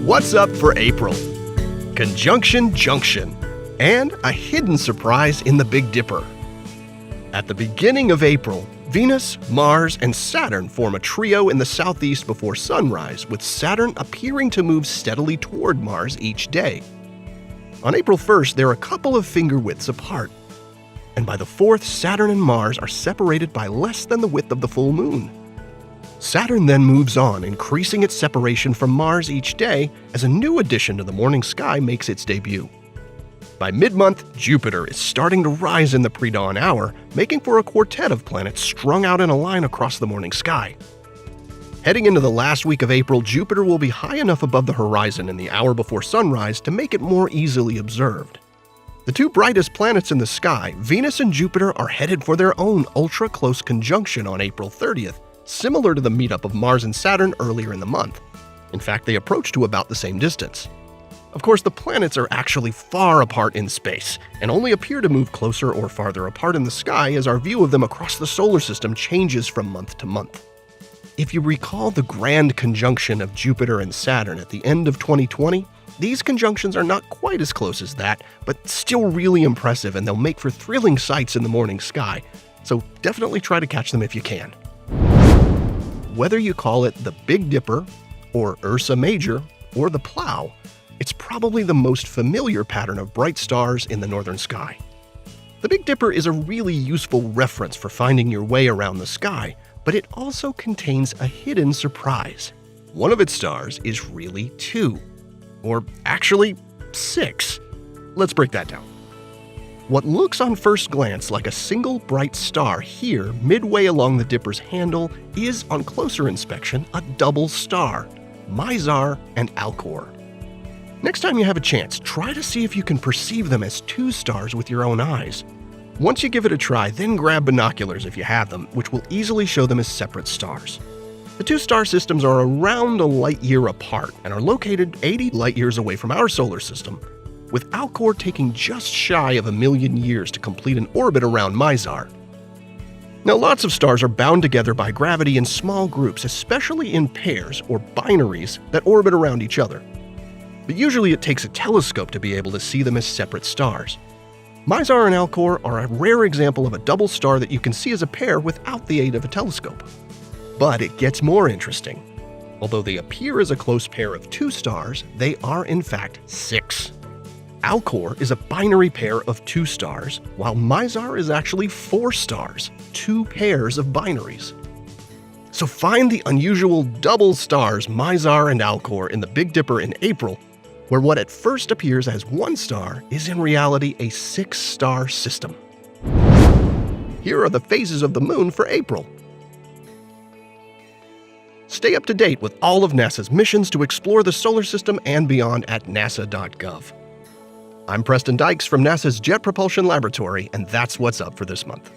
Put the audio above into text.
What's up for April? Conjunction Junction, and a hidden surprise in the Big Dipper. At the beginning of April, Venus, Mars, and Saturn form a trio in the southeast before sunrise, with Saturn appearing to move steadily toward Mars each day. On April 1st, they're a couple of finger widths apart. And by the 4th, Saturn and Mars are separated by less than the width of the full moon. Saturn then moves on, increasing its separation from Mars each day as a new addition to the morning sky makes its debut. By mid-month, Jupiter is starting to rise in the pre-dawn hour, making for a quartet of planets strung out in a line across the morning sky. Heading into the last week of April, Jupiter will be high enough above the horizon in the hour before sunrise to make it more easily observed. The two brightest planets in the sky, Venus and Jupiter, are headed for their own ultra-close conjunction on April 30th, similar to the meetup of Mars and Saturn earlier in the month. In fact, they approach to about the same distance. Of course, the planets are actually far apart in space, and only appear to move closer or farther apart in the sky as our view of them across the solar system changes from month to month. If you recall the grand conjunction of Jupiter and Saturn at the end of 2020, these conjunctions are not quite as close as that, but still really impressive, and they'll make for thrilling sights in the morning sky, so definitely try to catch them if you can. Whether you call it the Big Dipper, or Ursa Major, or the Plow, it's probably the most familiar pattern of bright stars in the northern sky. The Big Dipper is a really useful reference for finding your way around the sky, but it also contains a hidden surprise. One of its stars is really 2, or actually 6. Let's break that down. What looks on first glance like a single bright star here midway along the Dipper's handle is, on closer inspection, a double star, Mizar and Alcor. Next time you have a chance, try to see if you can perceive them as 2 stars with your own eyes. Once you give it a try, then grab binoculars if you have them, which will easily show them as separate stars. The 2 star systems are around a light year apart and are located 80 light years away from our solar system, with Alcor taking just shy of 1 million years to complete an orbit around Mizar. Now, lots of stars are bound together by gravity in small groups, especially in pairs or binaries that orbit around each other. But usually it takes a telescope to be able to see them as separate stars. Mizar and Alcor are a rare example of a double star that you can see as a pair without the aid of a telescope. But it gets more interesting. Although they appear as a close pair of 2 stars, they are in fact 6. Alcor is a binary pair of 2 stars, while Mizar is actually 4 stars, 2 pairs of binaries. So find the unusual double stars Mizar and Alcor in the Big Dipper in April, where what at first appears as 1 star is in reality a 6-star system. Here are the phases of the moon for April. Stay up to date with all of NASA's missions to explore the solar system and beyond at nasa.gov. I'm Preston Dykes from NASA's Jet Propulsion Laboratory, and that's what's up for this month.